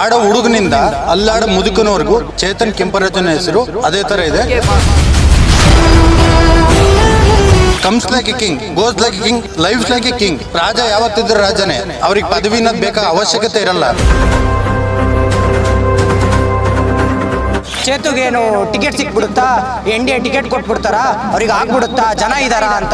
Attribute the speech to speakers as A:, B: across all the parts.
A: ಆಡೋ ಹುಡುಗನಿಂದ ಅಲ್ಲಾಡ ಮುದುಕನವರೆಗೂ ಚೇತನ್ ಕೆಂಪರಾಜನ ಹೆಸರು ಅದೇ ತರ ಇದೆ. Comes like a king, goes like a king, lives like a king. ರಾಜ ಯಾವತ್ತಿದ್ರು ರಾಜನೇ, ಅವ್ರಿಗೆ ಪದವಿನ ಬೇಕಾ ಅವಶ್ಯಕತೆ ಇರಲ್ಲ.
B: ಚೇತುಗೇನು ಟಿಕೆಟ್ ಸಿಕ್ಬಿಡುತ್ತಾ, NDA ಟಿಕೆಟ್ ಕೊಟ್ಬಿಡ್ತಾರ, ಅವ್ರಿಗೆ ಆಗ್ಬಿಡುತ್ತಾ, ಜನ ಇದಾರ ಅಂತ.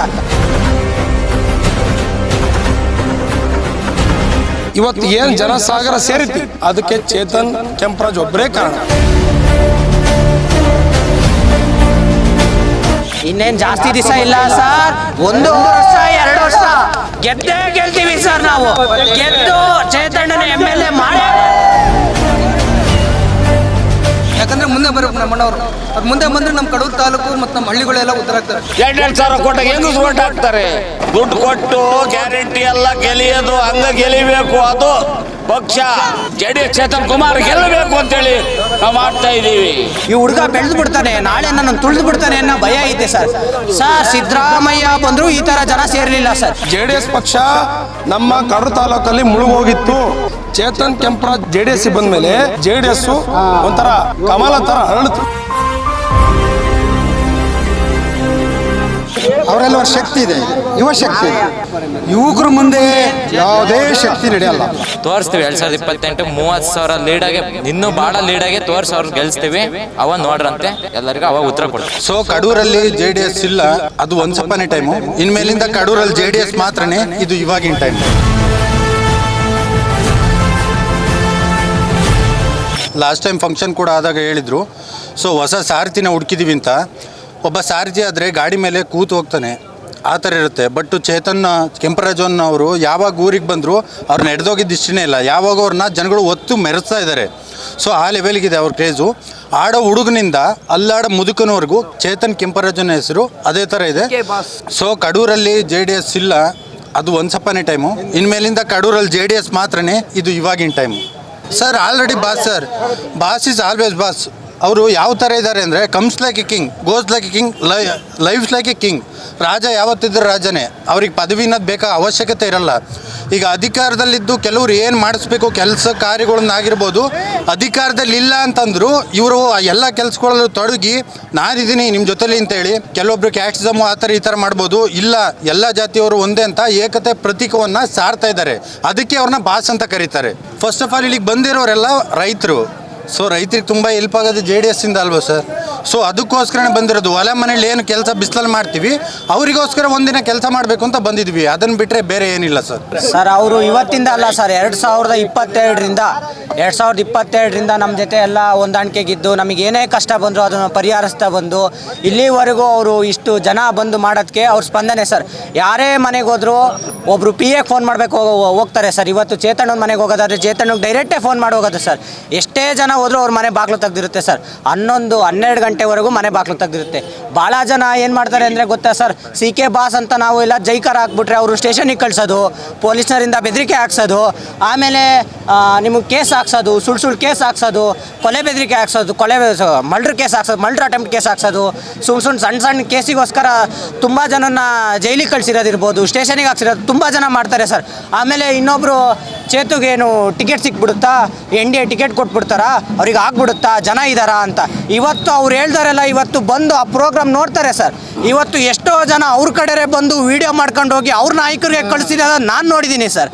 C: ಇವತ್ತು ಏನು ಜನಸಾಗರ ಸೇರಿತಿ ಅದಕ್ಕೆ ಚೇತನ್ ಕೆಂಪರಾಜ್ ಒಬ್ಬರೇ ಕಾರಣ.
B: ಇನ್ನೇನು ಜಾಸ್ತಿ ದಿವಸ ಇಲ್ಲ ಸರ್, 1 ವರ್ಷ 2 ವರ್ಷ ಗೆದ್ದೇ ಗೆಲ್ತೀವಿ ಸರ್. ನಾವು ಗೆದ್ದು ಚೇತಣ್ಣನ MLA ಮಾಡಿ.
D: ಯಾಕಂದ್ರೆ ಮುಂದೆ ಬರಬೇಕು ನಮ್ಮ ಅಣ್ಣವರು. ಅದು ಮುಂದೆ ಬಂದ್ರೆ ನಮ್ಮ ಕಡೂರು ತಾಲೂಕು ಮತ್ತು ನಮ್ಮ ಹಳ್ಳಿಗಳೆಲ್ಲ ಉತ್ತರ ಆಗ್ತವೆ.
E: 2,000 ಕೋಟಿ ಹೆಂಗ್ ಓಟ್ ಹಾಕ್ತಾರೆ? ದುಡ್ಡು ಕೊಟ್ಟು ಗ್ಯಾರಂಟಿ ಎಲ್ಲ ಗೆಲಿಯೋದು, ಹಂಗ ಗೆಲಿಬೇಕು. ಅದು ಪಕ್ಷ JDS ಚೇತನ್ ಕುಮಾರ್ ಗೆಲ್ಲಬೇಕು ಅಂತೇಳಿ ನಾವು ಮಾಡ್ತಾ ಇದ್ದೀವಿ.
B: ಈ ಹುಡುಗ ಬೆಳೆದು ಬಿಡ್ತಾನೆ, ನಾಳೆ ನನ್ನ ತುಳಿದು ಬಿಡ್ತಾನೆ ಅನ್ನೋ ಭಯ ಐತೆ ಸರ್. ಸಿದ್ದರಾಮಯ್ಯ ಬಂದ್ರು ಈ ತರ ಜನ ಸೇರ್ಲಿಲ್ಲ ಸರ್.
C: JDS ಪಕ್ಷ ನಮ್ಮ ಕಡೂರು ತಾಲೂಕಲ್ಲಿ ಮುಳುಗೋಗಿತ್ತು. ಚೇತನ್ ಕೆಂಪರಾಜ್ JDS ಬಂದ ಮೇಲೆ JDS ಒಂಥರ ಕಮಲ ತರ ಹರಳಿತು.
A: ಅವರೆಲ್ಲ ಶಕ್ತಿ ಇದೆ, ಯುವ ಶಕ್ತಿ ಇದೆ. ಯುವಕರ ಮುಂದೆ ಯಾವುದೇ ಶಕ್ತಿ ನಡೆಯಲ್ಲ.
F: ತೋರಿಸ್ತೀವಿ 2028 30,000 ಲೀಡಾಗೆ, ಇನ್ನೂ ಭಾಳ ಲೀಡಾಗೆ ತೋರಿಸಿ ಅವ್ರು ಗೆಲ್ಸ್ತೀವಿ. ಅವ ನೋಡ್ರಂತೆ ಎಲ್ಲರಿಗೂ ಅವಾಗ ಉತ್ತರ ಕೊಡ್ತೀವಿ.
A: ಸೊ ಕಡೂರಲ್ಲಿ JDS ಇಲ್ಲ, ಅದು ಒನ್ಸ್ ಅಪಾನ್ ಎ ಟೈಮು. ಇನ್ಮೇಲಿಂದ ಕಡೂರಲ್ಲಿ JDS ಮಾತ್ರನೇ, ಇದು ಇವಾಗಿನ ಟೈಮ್. ಲಾಸ್ಟ್ ಟೈಮ್ ಫಂಕ್ಷನ್ ಕೂಡ ಆದಾಗ ಹೇಳಿದ್ರು, ಸೊ ಹೊಸ ಸಾರಥಿನ ಹುಡುಕಿದೀವಿ ಅಂತ. ಒಬ್ಬ ಸಾರಥಿ ಆದರೆ ಗಾಡಿ ಮೇಲೆ ಕೂತು ಹೋಗ್ತಾನೆ, ಆ ಥರ ಇರುತ್ತೆ. ಬಟ್ ಚೇತನ್ ಕೆಂಪರಾಜನ್ ಅವರು ಯಾವಾಗ ಊರಿಗೆ ಬಂದರು ಅವ್ರು ನಡೆದೋಗಿದ್ದು ಇಷ್ಟನೇ ಇಲ್ಲ. ಯಾವಾಗ ಅವ್ರನ್ನ ಜನಗಳು ಒತ್ತು ಮೆರೆಸ್ತಾ ಇದ್ದಾರೆ. ಸೊ ಆ ಲೆವೆಲ್ಗಿದೆ ಅವ್ರ ಕ್ರೇಜು. ಆಡೋ ಹುಡುಗನಿಂದ ಅಲ್ಲಾಡ ಮುದುಕನವರೆಗೂ ಚೇತನ್ ಕೆಂಪರಾಜನ ಹೆಸರು ಅದೇ ಥರ ಇದೆ. ಸೊ ಕಡೂರಲ್ಲಿ JDS ಇಲ್ಲ, ಅದು ಒನ್ಸ್ ಅಪಾನ್ ಎ ಟೈಮು. ಇನ್ಮೇಲಿಂದ ಕಡೂರಲ್ಲಿ JDS ಮಾತ್ರನೇ, ಇದು ಇವಾಗಿನ time. Sir already boss sir, boss is always boss. ಅವರು ಯಾವ ಥರ ಇದ್ದಾರೆ ಅಂದರೆ, comes like a king, goes like a king, lives like a king. ರಾಜ ಯಾವತ್ತಿದ್ರು ರಾಜನೇ, ಅವ್ರಿಗೆ ಪದವಿನ ಬೇಕಾ ಅವಶ್ಯಕತೆ ಇರಲ್ಲ. ಈಗ ಅಧಿಕಾರದಲ್ಲಿದ್ದು ಕೆಲವ್ರು ಏನು ಮಾಡಿಸ್ಬೇಕು ಕೆಲಸ ಕಾರ್ಯಗಳನ್ನಾಗಿರ್ಬೋದು, ಅಧಿಕಾರದಲ್ಲಿ ಇಲ್ಲ ಅಂತಂದ್ರು ಇವರು ಎಲ್ಲ ಕೆಲಸಗಳಲ್ಲೂ ತೊಡಗಿ ನಾನಿದ್ದೀನಿ ನಿಮ್ಮ ಜೊತೆಲಿ ಅಂತೇಳಿ ಕೆಲವೊಬ್ರು ಕ್ಯಾಸ್ಟಿಸಮು ಆ ಥರ ಈ ಥರ ಮಾಡ್ಬೋದು. ಇಲ್ಲ, ಎಲ್ಲ ಜಾತಿಯವರು ಒಂದೇ ಅಂತ ಏಕತೆ ಪ್ರತೀಕವನ್ನು ಸಾರ್ತಾ ಇದ್ದಾರೆ. ಅದಕ್ಕೆ ಅವ್ರನ್ನ ಬಾಸ್ ಅಂತ ಕರೀತಾರೆ. ಫಸ್ಟ್ ಆಫ್ ಆಲ್ ಇಲ್ಲಿಗೆ ಬಂದಿರೋರೆಲ್ಲ ರೈತರು. ಸೊ ರೈತರಿಗೆ ತುಂಬ ಹೆಲ್ಪ್ ಆಗೋದು JDS ಇಂದ ಅಲ್ವಾ ಸರ್? ಸೊ ಅದಕ್ಕೋಸ್ಕರನೇ ಬಂದಿರೋದು. ಹೊಲ ಮನೇಲಿ ಏನು ಕೆಲಸ ಬಿಸಿಲಲ್ಲಿ ಮಾಡ್ತೀವಿ, ಅವರಿಗೋಸ್ಕರ ಒಂದಿನ ಕೆಲಸ ಮಾಡಬೇಕು ಅಂತ ಬಂದಿದ್ವಿ. ಅದನ್ನು ಬಿಟ್ಟರೆ ಬೇರೆ ಏನಿಲ್ಲ ಸರ್.
B: ಸರ್ ಅವರು ಇವತ್ತಿಂದ ಅಲ್ಲ ಸರ್, 2022ರಿಂದ ನಮ್ಮ ಜೊತೆ ಎಲ್ಲ ಹೊಂದಾಣಿಕೆಗಿದ್ದು, ನಮಗೆ ಏನೇ ಕಷ್ಟ ಬಂದರೂ ಅದನ್ನು ಪರಿಹರಿಸ್ತಾ ಬಂದು ಇಲ್ಲಿವರೆಗೂ ಅವರು ಇಷ್ಟು ಜನ ಬಂದು ಮಾಡೋದಕ್ಕೆ ಅವ್ರ ಸ್ಪಂದನೆ ಸರ್. ಯಾರೇ ಮನೆಗೆ ಹೋದ್ರು ಒಬ್ಬರು PA ಫೋನ್ ಮಾಡಬೇಕು ಹೋಗ್ತಾರೆ ಸರ್. ಇವತ್ತು ಚೇತಣ್ಣನ ಮನೆಗೆ ಹೋಗೋದಾದ್ರೆ ಚೇತಣ್ಣಗೆ ಡೈರೆಕ್ಟೇ ಫೋನ್ ಮಾಡಿ ಹೋಗೋದು ಸರ್. ಎಷ್ಟೇ ಜನ ಹೋದರೂ ಅವ್ರ ಮನೆ ಬಾಗಿಲು ತೆಗೆದಿರುತ್ತೆ ಸರ್. 11-12 ಗಂಟೆವರೆಗೂ ಮನೆ ಬಾಗಿಲು ತೆಗೆದಿರುತ್ತೆ. ಭಾಳ ಜನ ಏನು ಮಾಡ್ತಾರೆ ಅಂದರೆ ಗೊತ್ತಾ ಸರ್, CK ಬಾಸ್ ಅಂತ ನಾವು ಎಲ್ಲ ಜೈಕಾರ ಹಾಕ್ಬಿಟ್ರೆ ಅವರು ಸ್ಟೇಷನಿಗೆ ಕಳಿಸೋದು, ಪೊಲೀಸ್ನರಿಂದ ಬೆದರಿಕೆ ಹಾಕ್ಸೋದು, ಆಮೇಲೆ ನಿಮಗೆ ಕೇಸ್ ಹಾಕ್ಸೋದು, ಸುಳ್ಳು ಕೇಸ್ ಹಾಕ್ಸೋದು, ಕೊಲೆ ಬೆದರಿಕೆ ಹಾಕ್ಸೋದು, ಮರ್ಡರ್ ಕೇಸ್ ಹಾಕ್ಸೋದು, ಮರ್ಡರ್ ಅಟೆಂಪ್ಟ್ ಕೇಸ್ ಹಾಕ್ಸೋದು, ಸಣ್ಣ ಕೇಸಿಗೋಸ್ಕರ ತುಂಬ ಜನನ ಜೈಲಿಗೆ ಕಳಿಸಿರೋದಿರ್ಬೋದು, ಸ್ಟೇಷನಿಗೆ ಹಾಕ್ಸಿರೋದು ತುಂಬ ಜನ ಮಾಡ್ತಾರೆ ಸರ್. ಆಮೇಲೆ ಇನ್ನೊಬ್ಬರು ಚೇತುಗೇನು ಟಿಕೆಟ್ ಸಿಕ್ಬಿಡುತ್ತಾ, NDA ಟಿಕೆಟ್ ಕೊಟ್ಬಿಡ್ತಾರ, ಅವ್ರಿಗೆ ಆಗ್ಬಿಡುತ್ತಾ, ಜನ ಇದಾರ ಅಂತ. ಇವತ್ತು ಅವ್ರು ಹೇಳ್ದಾರಲ್ಲ, ಇವತ್ತು ಬಂದು ಆ ಪ್ರೋಗ್ರಾಮ್ ನೋಡ್ತಾರೆ ಸರ್. ಇವತ್ತು ಎಷ್ಟೋ ಜನ ಅವ್ರ ಕಡೆ ಬಂದು ವಿಡಿಯೋ ಮಾಡ್ಕೊಂಡು ಹೋಗಿ ಅವ್ರ ನಾಯಕರಿಗೆ ಕಳಿಸಿದ ನಾನು ನೋಡಿದ್ದೀನಿ ಸರ್.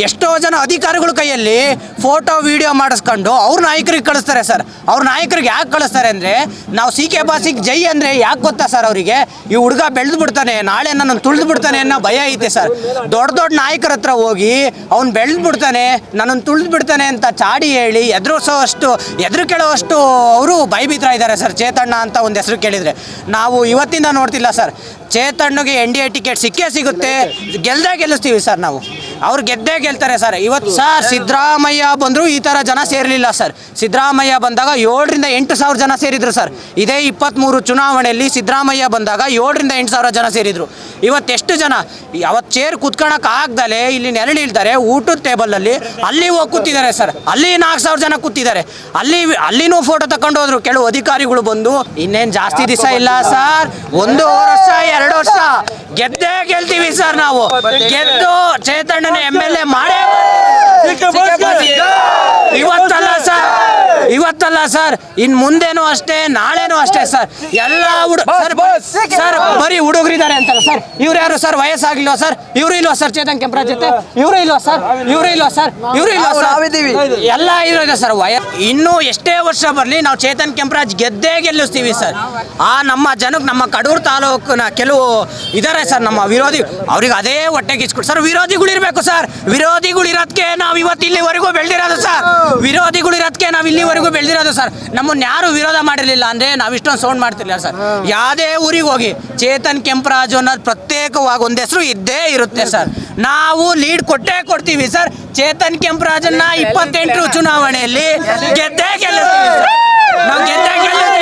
B: ಎಷ್ಟೋ ಜನ ಅಧಿಕಾರಿಗಳ ಕೈಯಲ್ಲಿ ಫೋಟೋ ವಿಡಿಯೋ ಮಾಡಿಸ್ಕೊಂಡು ಅವ್ರ ನಾಯಕರಿಗೆ ಕಳಿಸ್ತಾರೆ ಸರ್. ಅವ್ರ ನಾಯಕರಿಗೆ ಯಾಕೆ ಕಳಿಸ್ತಾರೆ ಅಂದರೆ, ನಾವು CK ಬಾಸಿಗೆ ಜೈ ಅಂದರೆ ಯಾಕೆ ಗೊತ್ತಾ ಸರ್, ಅವರಿಗೆ ಈ ಹುಡುಗ ಬೆಳೆದು ಬಿಡ್ತಾನೆ, ನಾಳೆ ನನ್ನ ತುಳಿದು ಬಿಡ್ತಾನೆ ಅನ್ನೋ ಭಯ ಐತೆ ಸರ್. ದೊಡ್ಡ ನಾಯಕರ ಹತ್ರ ಹೋಗಿ ಅವ್ನು ಬೆಳೆದು ಬಿಡ್ತಾನೆ, ನನ್ನನ್ನು ತುಳಿದು ಬಿಡ್ತಾನೆ ಅಂತ ಚಾಡಿ ಹೇಳಿ ಎದುರು ಕೇಳೋವಷ್ಟು ಅವರು ಭಯಭೀತರ ಇದ್ದಾರೆ ಸರ್. ಚೇತಣ್ಣ ಅಂತ ಒಂದು ಹೆಸರು ಕೇಳಿದರೆ ನಾವು ಇವತ್ತಿಂದ ನೋಡ್ತಿಲ್ಲ ಸರ್. ಚೇತಣ್ಣಗೆ NDA ಟಿಕೆಟ್ ಸಿಗುತ್ತೆ, ಗೆಲ್ಲಿಸ್ತೀವಿ ಸರ್. ನಾವು ಅವ್ರು ಗೆದ್ದೇ ಗೆಲ್ತಾರೆ ಸರ್. ಇವತ್ತು ಸರ್ ಸಿದ್ದರಾಮಯ್ಯ ಬಂದರೂ ಈ ಥರ ಜನ ಸೇರಲಿಲ್ಲ ಸರ್. ಸಿದ್ದರಾಮಯ್ಯ ಬಂದಾಗ 7,000-8,000 ಜನ ಸೇರಿದ್ರು ಸರ್. ಇದೇ 23 ಚುನಾವಣೆಯಲ್ಲಿ ಸಿದ್ದರಾಮಯ್ಯ ಬಂದಾಗ 7,000-8,000 ಜನ ಸೇರಿದ್ರು. ಇವತ್ತೆಷ್ಟು ಜನ ಅವತ್ತು ಚೇರ್ ಕುತ್ಕೊಳಕ್ಕೆ ಆಗ್ದಲೆ ಇಲ್ಲಿ ನೆರಳಿಲ್ತಾರೆ, ಊಟದ ಟೇಬಲಲ್ಲಿ ಅಲ್ಲಿ ಹೋಗಿ ಕೂತಿದ್ದಾರೆ ಸರ್. ಅಲ್ಲಿ 4,000 ಜನ ಕೂತಿದ್ದಾರೆ. ಅಲ್ಲಿನೂ ಫೋಟೋ ತಗೊಂಡು ಹೋದ್ರು ಕೆಲವು ಅಧಿಕಾರಿಗಳು ಬಂದು. ಇನ್ನೇನು ಜಾಸ್ತಿ ದಿವಸ ಇಲ್ಲ ಸರ್, 1 ವರ್ಷ 2 ವರ್ಷ ಗೆದ್ದೇ ಗೆಲ್ತೀವಿ ಸರ್. ನಾವು ಗೆದ್ದು ಚೇತಣ್ಣನ MLA ಮಾಡೇ ಇವತ್ತಲ್ಲ ಇವತ್ತಲ್ಲ ಸರ್, ಇನ್ ಮುಂದೇನು ಅಷ್ಟೇ, ನಾಳೆನೂ ಅಷ್ಟೇ ಸರ್. ಎಲ್ಲ ಸರ್ ಬರೀ ಹುಡುಗರಿದ್ದಾರೆ ಅಂತಲ್ಲ ಸರ್. ಇವ್ರು ಯಾರು ಸರ್? ವಯಸ್ಸಾಗಿಲ್ವಾ ಸರ್? ಇವರು ಇಲ್ವಾ ಸರ್? ಚೇತನ್ ಕೆಂಪರಾಜ್ ಜೊತೆ ಇವರು ಇಲ್ವಾ ಸರ್? ಇವರು ಇಲ್ವಾ ಸರ್? ಇವರು ಇಲ್ವಾ ಸರ್? ಎಲ್ಲ ಇರೋದೆ ಸರ್. ಇನ್ನೂ ಎಷ್ಟೇ ವರ್ಷ ಬರಲಿ ನಾವು ಚೇತನ್ ಕೆಂಪರಾಜ್ ಗೆದ್ದೇ ಗೆಲ್ಲಿಸ್ತೀವಿ ಸರ್. ನಮ್ಮ ಜನಕ್ಕೆ, ನಮ್ಮ ಕಡೂರು ತಾಲೂಕಿನ ಕೆಲವು ಇದಾರೆ ಸರ್ ನಮ್ಮ ವಿರೋಧಿ, ಅವ್ರಿಗೆ ಅದೇ ಹೊಟ್ಟೆ ಕಿಚ್ಕೊಟ್ಟು ಸರ್. ವಿರೋಧಿಗಳು ಇರಬೇಕು ಸರ್. ವಿರೋಧಿಗಳು ಇರೋದಕ್ಕೆ ನಾವು ಇವತ್ತು ಇಲ್ಲಿವರೆಗೂ ಬೆಳೆದಿರೋದು ಸರ್. ವಿರೋಧಿಗಳು ಇರೋದಕ್ಕೆ ನಾವು ಇಲ್ಲಿವರೆಗೂ ಬೆಳೆದಿರೋದು ಸರ್. ನಮ್ಮನ್ನ ಯಾರು ವಿರೋಧ ಮಾಡಿರಲಿಲ್ಲ ಅಂದ್ರೆ ನಾವು ಇಷ್ಟೊಂದು ಸೌಂಡ್ ಮಾಡ್ತಿರ್ಲಿಲ್ಲ ಸರ್. ಯಾವುದೇ ಊರಿಗೆ ಹೋಗಿ ಚೇತನ್ ಕೆಂಪರಾಜು ಅನ್ನೋದು ಪ್ರತ್ಯೇಕವಾಗಿ ಒಂದು ಹೆಸರು ಇದ್ದೇ ಇರುತ್ತೆ ಸರ್. ನಾವು ಲೀಡ್ ಕೊಟ್ಟೇ ಕೊಡ್ತೀವಿ ಸರ್. ಚೇತನ್ ಕೆಂಪರಾಜನ್ನ 28 ಚುನಾವಣೆಯಲ್ಲಿ ಗೆದ್ದೇ ಗೆಲ್ಲಿಸ್ತೀವಿ ಸರ್. ನಾವು ಗೆದ್ದೇ ಗೆಲ್ಲಿಸ್ತೀವಿ.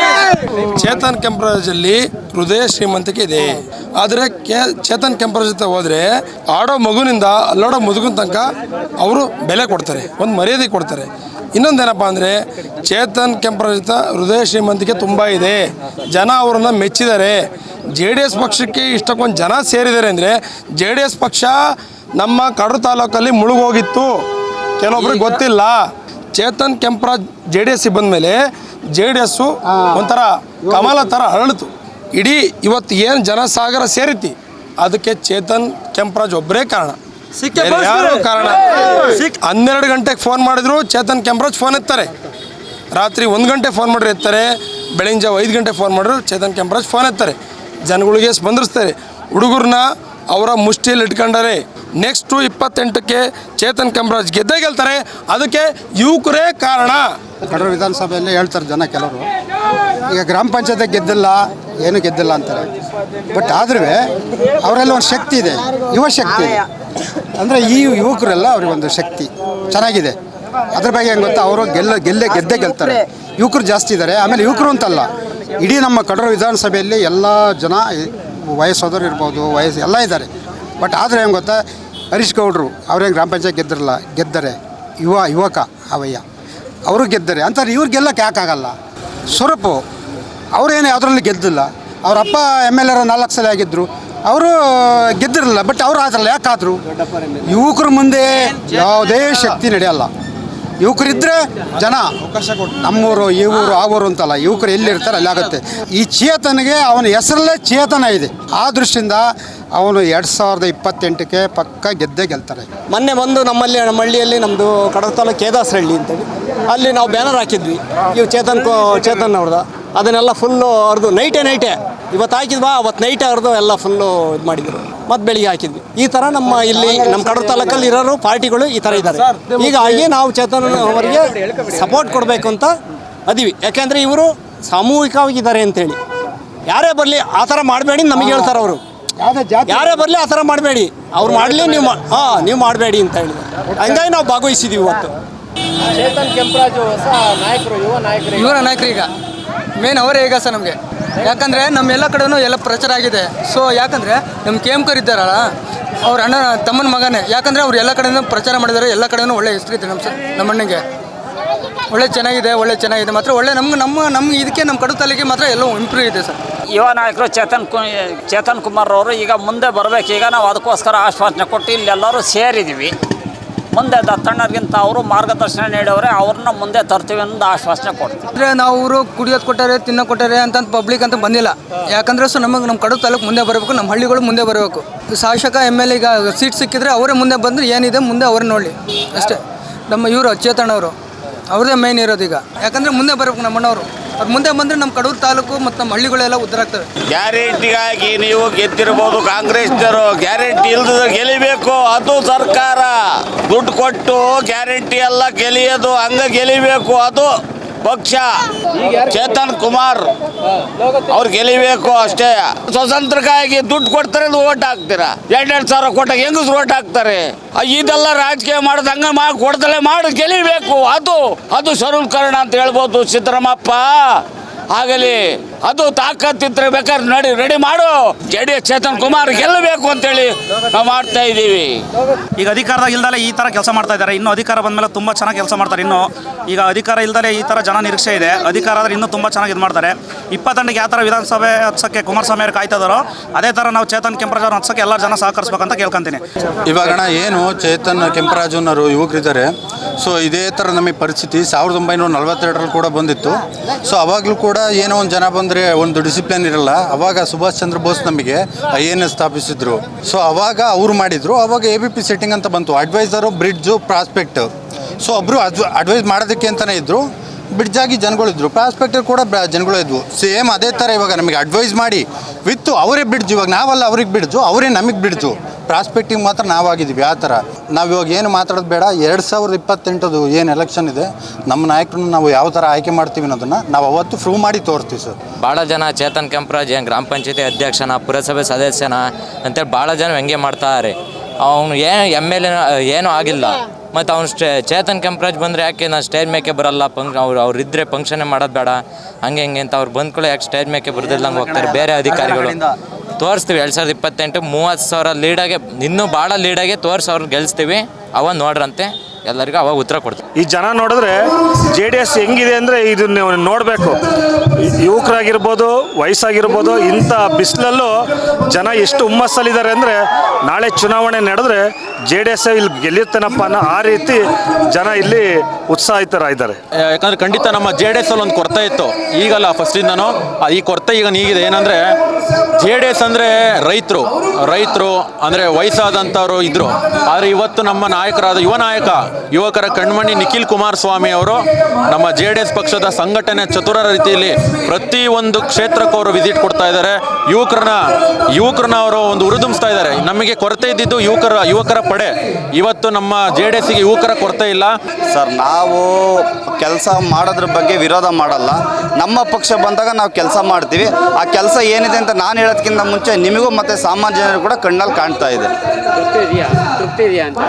C: ಚೇತನ್ ಕೆಂಪರಾಜಲ್ಲಿ ಹೃದಯ ಶ್ರೀಮಂತಿಕೆ ಇದೆ. ಆದರೆ ಚೇತನ್ ಕೆಂಪರಾಜ್ ಜೊತೆ ಹೋದರೆ ಆಡೋ ಮಗುನಿಂದ ಅಲ್ಲೋಡೋ ಮುದುಗಿನ ತನಕ ಅವರು ಬೆಲೆ ಕೊಡ್ತಾರೆ, ಒಂದು ಮರ್ಯಾದೆ ಕೊಡ್ತಾರೆ. ಇನ್ನೊಂದೇನಪ್ಪ ಅಂದರೆ ಚೇತನ್ ಕೆಂಪರಾಜ್ ಜೊತೆ ಹೃದಯ ಶ್ರೀಮಂತಿಕೆ ತುಂಬ ಇದೆ. ಜನ ಅವರನ್ನು ಮೆಚ್ಚಿದ್ದಾರೆ. JDS ಪಕ್ಷಕ್ಕೆ ಇಷ್ಟಕ್ಕೊಂದು ಜನ ಸೇರಿದ್ದಾರೆ ಅಂದರೆ JDS ಪಕ್ಷ ನಮ್ಮ ಕಡೂರು ತಾಲೂಕಲ್ಲಿ ಮುಳುಗೋಗಿತ್ತು, ಕೆಲವೊಬ್ರಿಗೆ ಗೊತ್ತಿಲ್ಲ. ಚೇತನ್ ಕೆಂಪರಾಜ್ JDS ಬಂದ ಮೇಲೆ JDS ಒಂಥರ ಕಮಲ ಥರ ಅರಳಿತು. ಇಡೀ ಇವತ್ತು ಏನು ಜನಸಾಗರ ಸೇರಿತಿ ಅದಕ್ಕೆ ಚೇತನ್ ಕೆಂಪರಾಜ್ ಒಬ್ಬರೇ ಕಾರಣ, ಯಾರು ಕಾರಣ. 12 ಗಂಟೆಗೆ ಫೋನ್ ಮಾಡಿದ್ರು ಚೇತನ್ ಕೆಂಪರಾಜ್ ಫೋನ್ ಎತ್ತಾರೆ. ರಾತ್ರಿ 1 ಗಂಟೆ ಫೋನ್ ಮಾಡಿದ್ರೆ ಎತ್ತಾರೆ. ಬೆಳಗಿನ ಜಾವ 5 ಗಂಟೆ ಫೋನ್ ಮಾಡಿದ್ರು ಚೇತನ್ ಕೆಂಪರಾಜ್ ಫೋನ್ ಎತ್ತಾರೆ. ಜನಗಳಿಗೆ ಸ್ಪಂದಿಸ್ತಾರೆ. ಹುಡುಗರನ್ನ ಅವರ ಮುಷ್ಟಿಯಲ್ಲಿ ಇಟ್ಕೊಂಡರೆ ನೆಕ್ಸ್ಟು 28ಕ್ಕೆ ಚೇತನ್ ಕೆಂಪರಾಜ್ ಗೆದ್ದೇ ಗೆಲ್ತಾರೆ. ಅದಕ್ಕೆ ಯುವಕರೇ ಕಾರಣ.
G: ಕಡೂರು ವಿಧಾನಸಭೆಯಲ್ಲಿ ಹೇಳ್ತಾರೆ ಜನ ಕೆಲವರು, ಈಗ ಗ್ರಾಮ ಪಂಚಾಯತ್ ಗೆದ್ದಿಲ್ಲ, ಏನು ಗೆದ್ದಿಲ್ಲ ಅಂತಾರೆ. ಬಟ್ ಆದ್ರೂ ಅವರೆಲ್ಲ ಒಂದು ಶಕ್ತಿ ಇದೆ, ಯುವ ಶಕ್ತಿ ಇದೆ. ಅಂದರೆ ಈ ಯುವಕರೆಲ್ಲ ಅವ್ರಿಗೊಂದು ಶಕ್ತಿ ಚೆನ್ನಾಗಿದೆ. ಅದ್ರ ಬಗ್ಗೆ ಹೆಂಗೆ ಗೊತ್ತಾ, ಅವರು ಗೆದ್ದೇ ಗೆಲ್ತಾರೆ. ಯುವಕರು ಜಾಸ್ತಿ ಇದ್ದಾರೆ. ಆಮೇಲೆ ಯುವಕರು ಅಂತಲ್ಲ, ಇಡೀ ನಮ್ಮ ಕಡೂರು ವಿಧಾನಸಭೆಯಲ್ಲಿ ಎಲ್ಲ ಜನ ವಯಸ್ಸಾದವ್ರು ಇರ್ಬೋದು, ವಯಸ್ಸು ಎಲ್ಲ ಇದ್ದಾರೆ. ಬಟ್ ಆದರೆ ಹೆಂಗೆ ಗೊತ್ತಾ, ಹರೀಶ್ ಗೌಡರು ಅವ್ರೇನು ಗ್ರಾಮ ಪಂಚಾಯತ್ ಗೆದ್ದರೆ ಯುವಕ ಅವಯ್ಯ ಅವರು ಗೆದ್ದರೆ ಅಂತಾರೆ. ಇವ್ರು ಗೆಲ್ಲಕ್ಕೆ ಯಾಕಾಗಲ್ಲ? ಸ್ವರೂಪು ಅವರೇನು ಯಾವುದ್ರಲ್ಲಿ ಗೆದ್ದಿಲ್ಲ. ಅವ್ರ ಅಪ್ಪ MLA 4 ಸಲ ಆಗಿದ್ದರು, ಅವರು ಗೆದ್ದಿರಲಿಲ್ಲ. ಬಟ್ ಅವರು ಆದ್ರಲ್ಲ, ಯಾಕಾದ್ರು? ಯುವಕರ ಮುಂದೆ ಯಾವುದೇ ಶಕ್ತಿ ನಡೆಯಲ್ಲ. ಯುವಕರಿದ್ದರೆ ಜನ ನಮ್ಮೂರು ಈ ಊರು ಆ ಊರು ಅಂತಲ್ಲ, ಯುವಕರು ಎಲ್ಲಿರ್ತಾರೆ ಅಲ್ಲಿ ಆಗುತ್ತೆ. ಈ ಚೇತನ್ಗೆ ಅವನ ಹೆಸರಲ್ಲೇ ಚೇತನ ಇದೆ. ಆ ದೃಷ್ಟಿಯಿಂದ ಅವನು 2028ಕ್ಕೆ ಪಕ್ಕ ಗೆದ್ದೇ ಗೆಲ್ತಾರೆ.
H: ಮೊನ್ನೆ ಬಂದು ನಮ್ಮ ಹಳ್ಳಿಯಲ್ಲಿ ನಮ್ಮದು ಕಡೂರು ತಾಲೂಕು ಕೇದಾಸರಹಳ್ಳಿ ಅಂತೇಳಿ ಅಲ್ಲಿ ನಾವು ಬ್ಯಾನರ್ ಹಾಕಿದ್ವಿ. ಇವು ಚೇತನ್ ಅವ್ರದ್ದು ಅದನ್ನೆಲ್ಲ ಫುಲ್ಲು ಅವ್ರದ್ದು ನೈಟೇ ಇವತ್ತು ಹಾಕಿದ್ವಾ, ಅವತ್ತು ನೈಟೇ ಅವ್ರದ್ದು ಎಲ್ಲ ಫುಲ್ಲು ಇದು ಮಾಡಿದ್ರು. ಮತ್ತು ಬೆಳಿಗ್ಗೆ ಹಾಕಿದ್ವಿ. ಈ ಥರ ನಮ್ಮ ಇಲ್ಲಿ ನಮ್ಮ ಕಡೂರು ತಾಲೂಕಲ್ಲಿ ಇರೋರು ಪಾರ್ಟಿಗಳು ಈ ಥರ ಇದ್ದಾರೆ. ಹೀಗಾಗಿ ನಾವು ಚೇತನ್ ಅವರಿಗೆ ಸಪೋರ್ಟ್ ಕೊಡಬೇಕು ಅಂತ ಅದೀವಿ. ಯಾಕೆಂದರೆ ಇವರು ಸಾಮೂಹಿಕವಾಗಿದ್ದಾರೆ ಅಂತೇಳಿ. ಯಾರೇ ಬರಲಿ ಆ ಥರ ಮಾಡಬೇಡಿ ನಮಗೆ ಹೇಳ್ತಾರೆ ಅವರು. ಯಾರೇ ಬರಲಿ ಆ ಥರ ಮಾಡಬೇಡಿ, ಅವ್ರು ಮಾಡಲಿ ನೀವು ಮಾಡಬೇಡಿ ಅಂತ ಹೇಳಿ. ಹಂಗಾಗಿ ನಾವು ಭಾಗವಹಿಸಿದ್ದೀವಿ ಇವತ್ತು.
I: ಚೇತನ್ ಕೆಂಪರಾಜು ಹೊಸ ನಾಯಕರು,
D: ಯುವ ನಾಯಕರು ಈಗ ಮೇನ್ ಅವರೇ ಈಗ ಸರ್ ನಮಗೆ. ಯಾಕಂದರೆ ನಮ್ಮೆಲ್ಲ ಕಡೆನೂ ಎಲ್ಲ ಪ್ರಚಾರ ಆಗಿದೆ. ಸೊ ಯಾಕಂದರೆ ನಮ್ಮ KM ಇದ್ದಾರಲ್ಲ, ಅವ್ರ ಅಣ್ಣ ತಮ್ಮನ ಮಗನೇ. ಯಾಕಂದರೆ ಅವ್ರು ಎಲ್ಲ ಕಡೆನೂ ಪ್ರಚಾರ ಮಾಡಿದ್ದಾರೆ. ಎಲ್ಲ ಕಡೆನೂ ಒಳ್ಳೆ ಹೆಸರಿದೆ ನಮ್ಮ ಅಣ್ಣಂಗೆ. ಒಳ್ಳೆ ಚೆನ್ನಾಗಿದೆ ಮಾತ್ರ ಒಳ್ಳೆ ನಮ್ಗೆ ಇದಕ್ಕೆ ನಮ್ಮ ಕಡೂರು ತಾಲೂಕಿಗೆ ಮಾತ್ರ ಎಲ್ಲವೂ ಇಂಪ್ರೂವ್ ಇದೆ ಸರ್.
E: ಯುವ ನಾಯಕರು ಚೇತನ್ ಕುಮಾರ್ ಅವರು ಈಗ ಮುಂದೆ ಬರಬೇಕು. ಈಗ ನಾವು ಅದಕ್ಕೋಸ್ಕರ ಆಶ್ವಾಸನೆ ಕೊಟ್ಟು ಇಲ್ಲೆಲ್ಲರೂ ಸೇರಿದ್ದೀವಿ. ಮುಂದೆ ದತ್ತಣ್ಣರಿಗಿಂತ ಅವರು ಮಾರ್ಗದರ್ಶನ ನೀಡೋರೆ, ಅವ್ರನ್ನ ಮುಂದೆ ತರ್ತೀವಿ ಅನ್ನೋದು ಆಶ್ವಾಸನೆ ಕೊಡ್ತೀವಿ.
D: ಅಂದರೆ ನಾವು ಅವರು ಕುಡಿಯೋದು ಕೊಟ್ಟಾರೆ, ತಿನ್ನೋ ಕೊಟ್ಟಾರೆ ಅಂತ ಪಬ್ಲಿಕ್ ಅಂತ ಬಂದಿಲ್ಲ. ಯಾಕಂದರೆ ಸೊ ನಮ್ಮ ಕಡೂರು ತಾಲೂಕು ಮುಂದೆ ಬರಬೇಕು, ನಮ್ಮ ಹಳ್ಳಿಗಳು ಮುಂದೆ ಬರಬೇಕು. ಶಾಸಕ MLA ಈಗ ಸೀಟ್ ಸಿಕ್ಕಿದ್ರೆ ಅವರೇ ಮುಂದೆ ಬಂದರೆ ಏನಿದೆ ಮುಂದೆ ಅವ್ರನ್ನ ನೋಡಲಿ ಅಷ್ಟೇ. ನಮ್ಮ ಇವರು ಚೇತನ್ ಅವರು ಅವ್ರದ್ದೇ ಮೇನ್ ಇರೋದು ಈಗ. ಯಾಕಂದರೆ ಮುಂದೆ ಬರಬೇಕು ನಮ್ಮ ಅಣ್ಣವರು. ಅವ್ರು ಮುಂದೆ ಬಂದರೆ ನಮ್ಮ ಕಡೂರು ತಾಲೂಕು ಮತ್ತು ನಮ್ಮ ಹಳ್ಳಿಗಳೆಲ್ಲ ಉದ್ಧಾರ ಆಗ್ತವೆ.
E: ಗ್ಯಾರಂಟಿಗಾಗಿ ನೀವು ಗೆದ್ದಿರ್ಬೋದು ಕಾಂಗ್ರೆಸ್ನವರು, ಗ್ಯಾರಂಟಿ ಇಲ್ದಿದ್ರೆ ಗೆಲಿಬೇಕು. ಅದು ಸರ್ಕಾರ ದುಡ್ಡು ಕೊಟ್ಟು ಗ್ಯಾರಂಟಿ ಎಲ್ಲ ಗೆಲಿಯೋದು, ಹಂಗೆ ಗೆಲಿಬೇಕು. ಅದು ಪಕ್ಷ ಚೇತನ್ ಕುಮಾರ್ ಅವ್ರು ಗೆಲಿಬೇಕು ಅಷ್ಟೇ. ಸ್ವತಂತ್ರಕ್ಕಾಗಿ ದುಡ್ಡು ಕೊಡ್ತಾರೆ, ಓಟ್ ಹಾಕ್ತೀರಾ. 2 ಸಾವಿರ ಕೊಟ್ಟಾಗ ಹೆಂಗಸ್ರು ಓಟ್ ಹಾಕ್ತಾರೆ. ಇದೆಲ್ಲ ರಾಜಕೀಯ ಮಾಡೋದು ಹಂಗೆ ಕೊಡ್ದಲೆ ಮಾಡಿ ಗೆಲಿಬೇಕು. ಅದು ಸರಳೀಕರಣ ಅಂತ ಹೇಳ್ಬೋದು. ಸಿದ್ದರಾಮಪ್ಪ ಆಗಲಿ, ಅದು ತಾಕತ್ತಿದ್ರೆ ಬೇಕಾದ್ರೆ ರೆಡಿ ಮಾಡು. JDS ಚೇತನ್ ಕುಮಾರ್ ಗೆಲ್ಲಬೇಕು ಅಂತೇಳಿ ನಾವು ಮಾಡ್ತಾ ಇದ್ದೀವಿ.
J: ಈಗ ಅಧಿಕಾರದಾಗ ಇಲ್ದಲೆ ಈ ಥರ ಕೆಲಸ ಮಾಡ್ತಾ ಇದ್ದಾರೆ. ಇನ್ನು ಅಧಿಕಾರ ಬಂದಮೇಲೆ ತುಂಬ ಚೆನ್ನಾಗಿ ಕೆಲಸ ಮಾಡ್ತಾರೆ. ಇನ್ನು ಈಗ ಅಧಿಕಾರ ಇಲ್ದಲೆ ಈ ಥರ ಜನ ನಿರೀಕ್ಷೆ ಇದೆ. ಅಧಿಕಾರ ಆದರೆ ಇನ್ನೂ ತುಂಬ ಚೆನ್ನಾಗಿ ಇದು ಮಾಡ್ತಾರೆ. 28ಕ್ಕೆ ಯಾವ ಥರ ವಿಧಾನಸಭೆ ಹತ್ಸೋಕ್ಕೆ ಕುಮಾರಸ್ವಾಮಿ ಅವರು ಕಾಯ್ತಾ ಇದ್ದಾರೋ ಅದೇ ಥರ ನಾವು ಚೇತನ್ ಕೆಂಪರಾಜ್ ಅವ್ರನ್ನ ಹತ್ಸೋಕ್ಕೆ ಎಲ್ಲ ಜನ ಸಹಕರಿಸ್ಬೇಕಂತ ಕೇಳ್ಕೊಂತೀನಿ.
A: ಇವಾಗಣ ಏನು ಚೇತನ್ ಕೆಂಪರಾಜನವರು ಯುವಕರಿದ್ದಾರೆ, ಸೊ ಇದೇ ಥರ ನಮಗೆ ಪರಿಸ್ಥಿತಿ 1942 ಕೂಡ ಬಂದಿತ್ತು. ಸೊ ಅವಾಗಲೂ ಕೂಡ ಏನೋ ಒಂದು ಜನ ಬಂದರೆ ಒಂದು ಡಿಸಿಪ್ಲಿನ್ ಇರಲ್ಲ. ಅವಾಗ ಸುಭಾಷ್ ಚಂದ್ರ ಬೋಸ್ ನಮಗೆ IAS ಸ್ಥಾಪಿಸಿದ್ರು. ಸೊ ಅವಾಗ ಅವ್ರು ಮಾಡಿದರು. ಅವಾಗ ABP ಸೆಟ್ಟಿಂಗ್ ಅಂತ ಬಂತು, ಅಡ್ವೈಸರು, ಬ್ರಿಡ್ಜು, ಪ್ರಾಸ್ಪೆಕ್ಟ್. ಸೊ ಒಬ್ಬರು ಅಡ್ವೈಸ್ ಮಾಡೋದಕ್ಕೆ ಅಂತಲೇ ಇದ್ದರು, ಬ್ರಿಡ್ಜಾಗಿ ಜನಗಳಿದ್ರು, ಪ್ರಾಸ್ಪೆಕ್ಟರ್ ಕೂಡ ಜನಗಳು ಇದ್ವು. ಸೇಮ್ ಅದೇ ಥರ ಇವಾಗ ನಮಗೆ ಅಡ್ವೈಸ್ ಮಾಡಿ ವಿತ್ತು ಅವರೇ ಬ್ರಿಡ್ಜ್. ಇವಾಗ ನಾವಲ್ಲ ಅವ್ರಿಗೆ ಬ್ರಿಡ್ಜು, ಅವರೇ ನಮಗೆ ಬ್ರಿಡ್ಜು. ಪ್ರಾಸ್ಪೆಕ್ಟಿಂಗ್ ಮಾತ್ರ ನಾವಾಗಿದ್ದೀವಿ. ಆ ಥರ ನಾವು ಇವಾಗ ಏನು ಮಾತಾಡೋದು ಬೇಡ. 2028 ಏನು ಎಲೆಕ್ಷನ್ ಇದೆ, ನಮ್ಮ ನಾಯಕರನ್ನು ನಾವು ಯಾವ ಥರ ಆಯ್ಕೆ ಮಾಡ್ತೀವಿ ಅನ್ನೋದನ್ನು ನಾವು ಅವತ್ತು ಪ್ರೂವ್ ಮಾಡಿ ತೋರಿಸ್ತೀವಿ ಸರ್.
F: ಭಾಳ ಜನ ಚೇತನ್ ಕೆಂಪರಾಜ್ ಏನು ಗ್ರಾಮ ಪಂಚಾಯತಿ ಅಧ್ಯಕ್ಷನ, ಪುರಸಭೆ ಸದಸ್ಯನ ಅಂತೇಳಿ ಭಾಳ ಜನ ವ್ಯಂಗ್ಯ ಮಾಡ್ತಾರೆ. ಅವನು MLA ಏನೂ ಆಗಿಲ್ಲ. ಮತ್ತು ಅವ್ನು ಚೇತನ್ ಕೆಂಪರಾಜ್ ಬಂದರೆ ಯಾಕೆ ನಾನು ಸ್ಟೇಜ್ ಮೇಕೆ ಬರಲ್ಲ, ಅವ್ರು ಇದ್ದರೆ ಫಂಕ್ಷನ್ನೇ ಮಾಡೋದು ಬೇಡ, ಹಂಗೆ ಅಂತ ಅವ್ರು ಬಂದ್ಕೊಳ್ಳೋ ಯಾಕೆ ಸ್ಟೇಜ್ ಮೇಕೆ ಬರೋದಿಲ್ಲಂಗೆ ಹೋಗ್ತಾರೆ ಬೇರೆ ಅಧಿಕಾರಿಗಳು. ತೋರಿಸ್ತೀವಿ 2028 30,000 ಲೀಡಾಗೆ, ಇನ್ನೂ ಭಾಳ ಲೀಡಾಗೆ ತೋರಿಸಿ ಅವ್ರು ಗೆಲ್ಲಿಸ್ತೀವಿ. ಅವ ನೋಡ್ರಂತೆ ಎಲ್ಲರಿಗೂ ಅವಾಗ ಉತ್ತರ ಕೊಡ್ತೀವಿ.
K: ಈ ಜನ ನೋಡಿದ್ರೆ JDS ಹೆಂಗಿದೆ ಅಂದರೆ ಇದನ್ನ ನೋಡಬೇಕು. ಯುವಕರಾಗಿರ್ಬೋದು, ವಯಸ್ಸಾಗಿರ್ಬೋದು, ಇಂಥ ಬಿಸಿಲಲ್ಲೂ ಜನ ಎಷ್ಟು ಹುಮ್ಮಸ್ಸಲ್ಲಿದ್ದಾರೆ ಅಂದರೆ ನಾಳೆ ಚುನಾವಣೆ ನಡೆದ್ರೆ JDS ಇಲ್ಲಿ ಗೆಲ್ಲುತ್ತೇನಪ್ಪ ಅನ್ನೋ ಆ ರೀತಿ ಜನ ಇಲ್ಲಿ ಉತ್ಸಾಹಿತರಾಗಿದ್ದಾರೆ.
L: ಯಾಕಂದರೆ ಖಂಡಿತ ನಮ್ಮ JDS ಅಲ್ಲಿ ಒಂದು ಕೊರತೆ ಇತ್ತು, ಈಗಲ್ಲ ಫಸ್ಟಿಂದನೂ. ಈ ಕೊರತೆ ಈಗ ನೀಗಿದೆ. ಏನಂದರೆ JDS ಅಂದರೆ ರೈತರು ಅಂದರೆ ವಯಸ್ಸಾದಂಥವ್ರು ಇದ್ದರು. ಆದರೆ ಇವತ್ತು ನಮ್ಮ ನಾಯಕರಾದ ಯುವಕರ ಕಣ್ಮಣಿ ನಿಖಿಲ್ ಕುಮಾರಸ್ವಾಮಿ ಅವರು ನಮ್ಮ JDS ಪಕ್ಷದ ಸಂಘಟನೆ ಚತುರ ರೀತಿಯಲ್ಲಿ ಪ್ರತಿಯೊಂದು ಕ್ಷೇತ್ರಕ್ಕೂ ಅವರು ವಿಸಿಟ್ ಕೊಡ್ತಾ ಇದ್ದಾರೆ. ಯುವಕರನ್ನ ಅವರು ಒಂದು ಹುರಿದುಂಬಿಸ್ತಾ ಇದ್ದಾರೆ. ನಮಗೆ ಕೊರತೆ ಇದ್ದಿದ್ದು ಯುವಕರ ಪಡೆ. ಇವತ್ತು ನಮ್ಮ JDSಗೆ ಯುವಕರ ಕೊರತೆ ಇಲ್ಲ
M: ಸರ್. ನಾವು ಕೆಲಸ ಮಾಡೋದ್ರ ಬಗ್ಗೆ ವಿರೋಧ ಮಾಡಲ್ಲ. ನಮ್ಮ ಪಕ್ಷ ಬಂದಾಗ ನಾವು ಕೆಲಸ ಮಾಡ್ತೀವಿ. ಆ ಕೆಲಸ ಏನಿದೆ ಅಂತ ನಾನು ಹೇಳೋದಕ್ಕಿಂತ ಮುಂಚೆ ನಿಮಗೂ ಮತ್ತು ಸಾಮಾನ್ಯ ಜನರು ಕೂಡ ಕಣ್ಣಲ್ಲಿ ಕಾಣ್ತಾ ಇದೆ.
I: ತೃಪ್ತಿ ಇದೆಯಾ ಅಂತ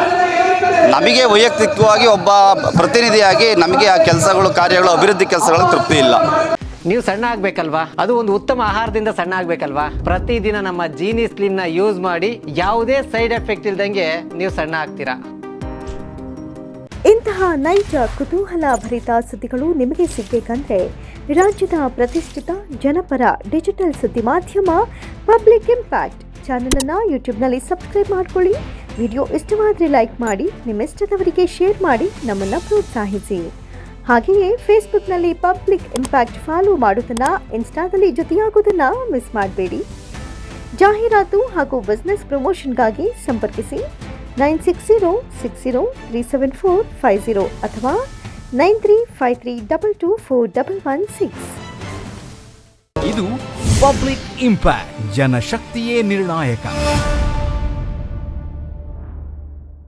M: ನಮಗೆ ವೈಯಕ್ತಿಕವಾಗಿ ಒಬ್ಬ ಪ್ರತಿನಿಧಿಯಾಗಿ ನಮಗೆ ಆ ಕೆಲಸಗಳು, ಕಾರ್ಯಗಳು, ಅಭಿವೃದ್ಧಿ ಕೆಲಸಗಳು ತೃಪ್ತಿ ಇಲ್ಲ.
I: ನೀವು ಸಣ್ಣ ಆಗ್ಬೇಕಲ್ವಾ? ಅದು ಒಂದು ಉತ್ತಮ ಆಹಾರದಿಂದ ಸಣ್ಣ ಆಗ್ಬೇಕಲ್ವಾ? ಪ್ರತಿದಿನ ನಮ್ಮ ಜೀನಿ ಸ್ಲಿಮ್ನ ಯೂಸ್ ಮಾಡಿ ಯಾವುದೇ ಸೈಡ್ ಎಫೆಕ್ಟ್ ಇಲ್ದಂಗೆ ನೀವು ಸಣ್ಣ ಆಗ್ತೀರಾ.
N: ಇಂತಹ ನೈಜ ಕುತೂಹಲ ಭರಿತ ಸುದ್ದಿಗಳು ನಿಮಗೆ ಸಿಗಬೇಕಂದ್ರೆ ರಾಜ್ಯದ ಪ್ರತಿಷ್ಠಿತ ಜನಪರ ಡಿಜಿಟಲ್ ಸುದ್ದಿ ಮಾಧ್ಯಮ ಪಬ್ಲಿಕ್ ಇಂಪ್ಯಾಕ್ಟ್ ಚಾನಲನ್ನು ಯೂಟ್ಯೂಬ್ನಲ್ಲಿ ಸಬ್ಸ್ಕ್ರೈಬ್ ಮಾಡ್ಕೊಳ್ಳಿ. ವಿಡಿಯೋ ಇಷ್ಟವಾದರೆ ಲೈಕ್ ಮಾಡಿ, ನಿಮ್ಮಿಷ್ಟದವರಿಗೆ ಶೇರ್ ಮಾಡಿ ನಮ್ಮನ್ನು ಪ್ರೋತ್ಸಾಹಿಸಿ. ಹಾಗೆಯೇ ಫೇಸ್ಬುಕ್ನಲ್ಲಿ ಪಬ್ಲಿಕ್ ಇಂಪ್ಯಾಕ್ಟ್ ಫಾಲೋ ಮಾಡೋದನ್ನು, ಇನ್ಸ್ಟಾದಲ್ಲಿ ಜೊತೆಯಾಗೋದನ್ನು ಮಿಸ್ ಮಾಡಬೇಡಿ. ಜಾಹೀರಾತು ಹಾಗೂ ಬಿಸ್ನೆಸ್ ಪ್ರಮೋಷನ್ಗಾಗಿ ಸಂಪರ್ಕಿಸಿ 9606037450 ಅಥವಾ 9353224116.
O: ಇದು ಪಬ್ಲಿಕ್ ಇಂಪ್ಯಾಕ್ಟ್, ಜನಶಕ್ತಿಯೇ ನಿರ್ಣಾಯಕ.